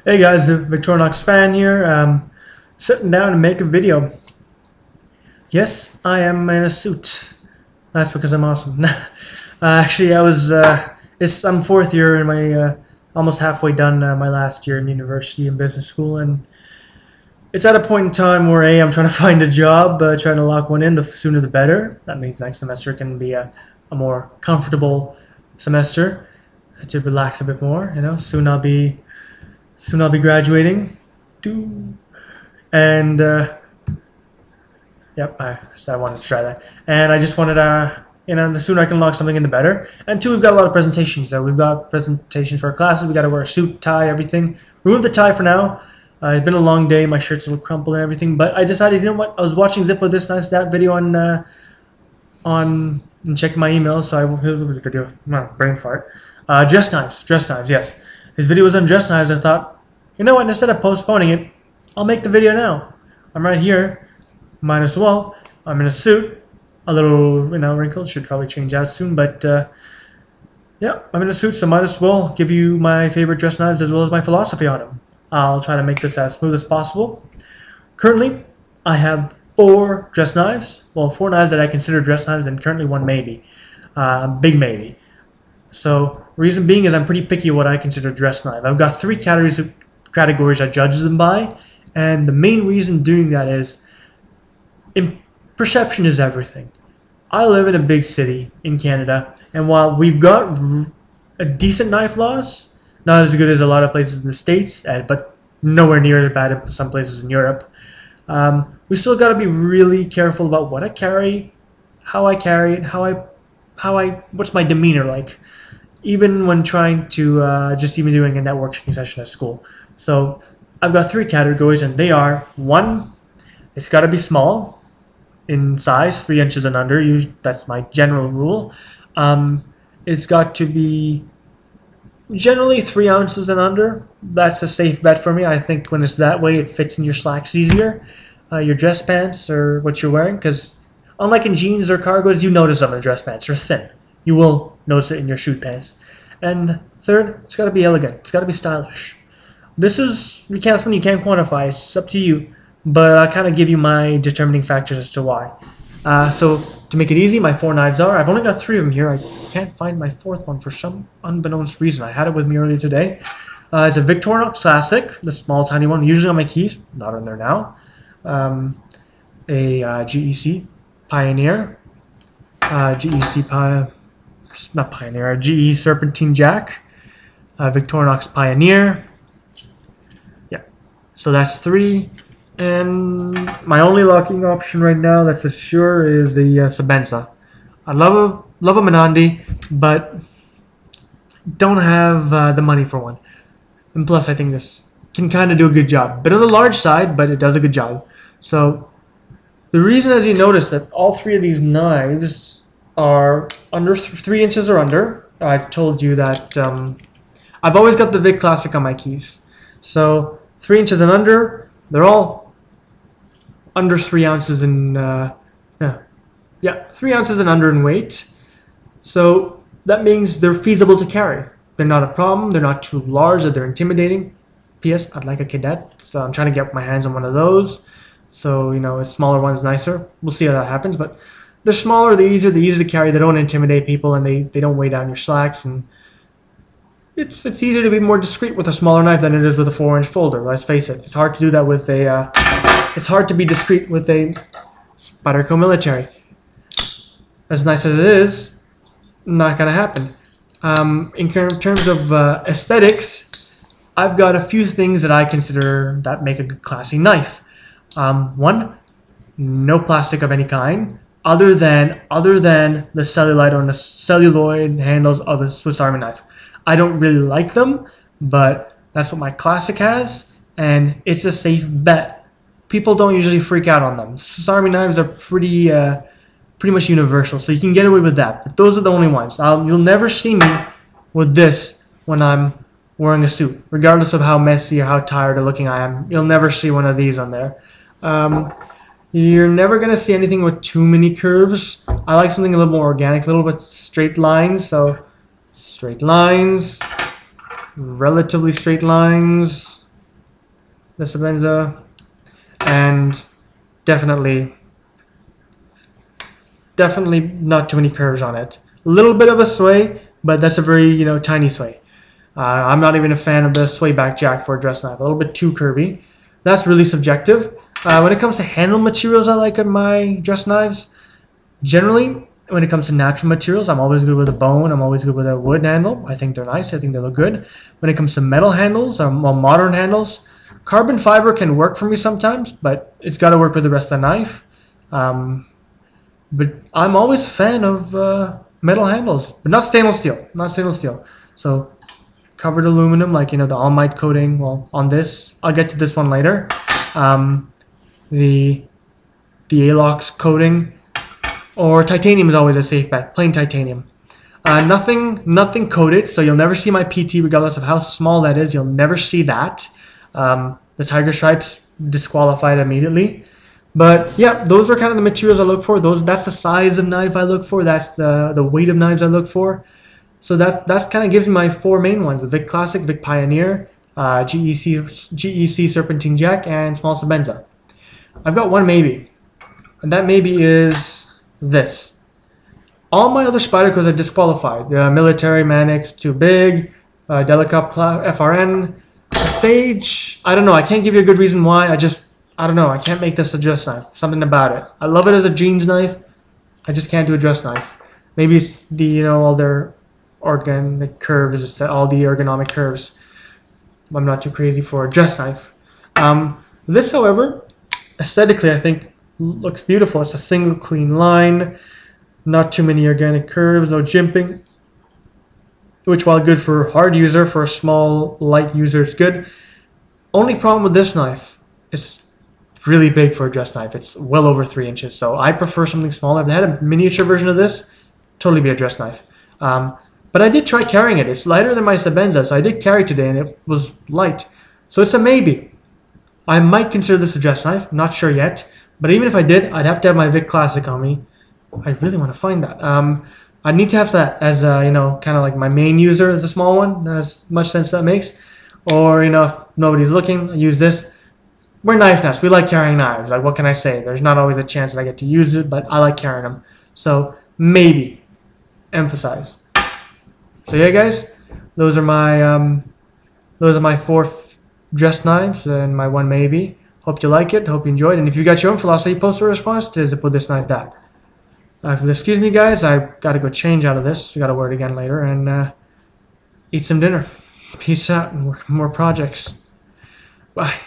Hey guys, the Victorinox fan here. Sitting down to make a video. Yes, I am in a suit. That's because I'm awesome. Actually, I'm fourth year in my, almost halfway done my last year in university and business school, and it's at a point in time where I'm trying to find a job, trying to lock one in. The sooner the better. That means next semester can be a more comfortable semester to relax a bit more. Soon I'll be graduating. And yep, I wanted to try that. And I just wanted the sooner I can lock something in, the better. And two, we've got a lot of presentations. So we've got presentations for our classes. We got to wear a suit, tie, everything. Remove the tie for now. It's been a long day. My shirt's a little crumpled and everything. But I decided, you know what? I was watching Zippo This Nice That video on and checking my emails. So what was the video? Brain fart. Dress knives. Dress knives. Yes. His video was on dress knives. I thought, you know what? Instead of postponing it, I'll make the video now. I'm right here. Might as well. I'm in a suit. A little, wrinkled. Should probably change out soon. But, yeah, I'm in a suit, so might as well give you my favorite dress knives as well as my philosophy on them. I'll try to make this as smooth as possible. Currently, I have 4 dress knives. Well, 4 knives that I consider dress knives, and currently 1 maybe. Big maybe. So, reason being is I'm pretty picky what I consider dress knife. I've got 3 categories I judge them by, and the main reason doing that is perception is everything. I live in a big city in Canada, and while we've got a decent knife laws, not as good as a lot of places in the States, but nowhere near as bad as some places in Europe, we still got to be really careful about what I carry, how I carry it, what's my demeanor like, even when trying to just even doing a networking session at school. So I've got 3 categories, and they are: 1, it's got to be small in size, 3 inches and under. That's my general rule. It's got to be generally 3 ounces and under. That's a safe bet for me. I think when it's that way, it fits in your slacks easier, your dress pants or what you're wearing, because unlike in jeans or cargos, you notice them in dress pants. They're thin. You will notice it in your shoot pants. And third, it's got to be elegant. It's got to be stylish. This is something you can't quantify. It's up to you. But I'll kind of give you my determining factors as to why. So to make it easy, my 4 knives are, I've only got 3 of them here. I can't find my 4th one for some unbeknownst reason. I had it with me earlier today. It's a Victorinox Classic, the small tiny one, usually on my keys, not on there now. A GEC Pioneer, a GE Serpentine Jack, Victorinox Pioneer. Yeah, so that's 3. And my only locking option right now that's a sure is the Sabenza. I love a Menandi, but don't have the money for one. And plus, I think this can kind of do a good job. Bit on the large side, but it does a good job. So the reason, as you notice, that all 3 of these knives are under 3 inches or under. I told you that I've always got the Vic Classic on my keys. So 3 inches and under, they're all under 3 ounces in 3 ounces and under in weight. So that means they're feasible to carry. They're not a problem. They're not too large that they're intimidating. P.S. I'd like a cadet, so I'm trying to get my hands on one of those. So, a smaller one's nicer. We'll see how that happens. But they're smaller, they're easy to carry. They don't intimidate people, and they don't weigh down your slacks. And it's easier to be more discreet with a smaller knife than it is with a 4-inch folder. Let's face it. It's hard to do that with a. It's hard to be discreet with a Spyderco Military. As nice as it is, not gonna happen. In terms of aesthetics, I've got a few things that I consider that make a good classy knife. 1, no plastic of any kind, other than the celluloid handles of a Swiss Army knife. I don't really like them, but that's what my Classic has, and it's a safe bet. People don't usually freak out on them. Swiss Army knives are pretty much universal, so you can get away with that. But those are the only ones. You'll never see me with this when I'm wearing a suit, regardless of how messy or how tired or looking I am. You'll never see one of these on there. You're never going to see anything with too many curves. I like something a little more organic, a little bit straight lines. So straight lines, relatively straight lines, the Sabenza, and definitely not too many curves on it. A little bit of a sway, but that's a very, you know, tiny sway. I'm not even a fan of the sway back jack for a dress knife. A little bit too curvy. That's really subjective. When it comes to handle materials I like in my dress knives, generally, when it comes to natural materials, I'm always good with a bone. I'm always good with a wood handle. I think they're nice. I think they look good. When it comes to metal handles or more modern handles, carbon fiber can work for me sometimes, but it's got to work with the rest of the knife. But I'm always a fan of metal handles, but not stainless steel. Not stainless steel. So covered aluminum, like, you know, the All Might coating. Well, on this, I'll get to this one later. The Alox coating, or titanium is always a safe bet. Plain titanium. Nothing coated, so you'll never see my PT, regardless of how small that is. You'll never see that. The tiger stripes disqualified immediately. But yeah, those are kind of the materials I look for. That's the size of knife I look for. That's the weight of knives I look for. So that kind of gives me my four main ones: the Vic Classic, Vic Pioneer, GEC Serpentine Jack, and Small Sabenza. I've got one maybe, and that maybe is this. All my other Spydercos are disqualified. Military Manix too big, Delica FRN, Sage. I don't know. I can't give you a good reason why. I don't know. I can't make this a dress knife. Something about it. I love it as a jeans knife. I just can't do a dress knife. Maybe it's the, you know, all their organic curves. It's all the ergonomic curves. I'm not too crazy for a dress knife. This, however, aesthetically, I think looks beautiful. It's a single clean line. Not too many organic curves. No jimping. Which, while good for a hard user, for a small, light user, it's good. Only problem with this knife is really big for a dress knife. It's well over 3 inches, so I prefer something smaller. If they had a miniature version of this, totally be a dress knife. But I did try carrying it. It's lighter than my Sabenza, so I did carry today, and it was light. So it's a maybe. I might consider this a dress knife. Not sure yet. But even if I did, I'd have to have my Vic Classic on me. I really want to find that. I need to have that as, you know, kind of like my main user, the small one. As much sense that makes. Or, you know, if nobody's looking, I use this. We're knife nuts. We like carrying knives. Like, what can I say? There's not always a chance that I get to use it, but I like carrying them. So, maybe. Emphasize. So, yeah, guys. Those are my 4 dress knives and my 1 maybe. Hope you like it. Hope you enjoyed. And if you got your own philosophy, post a response to zip with this knife that. Excuse me, guys. I got to go change out of this. We got to wear it again later and eat some dinner. Peace out and work more projects. Bye.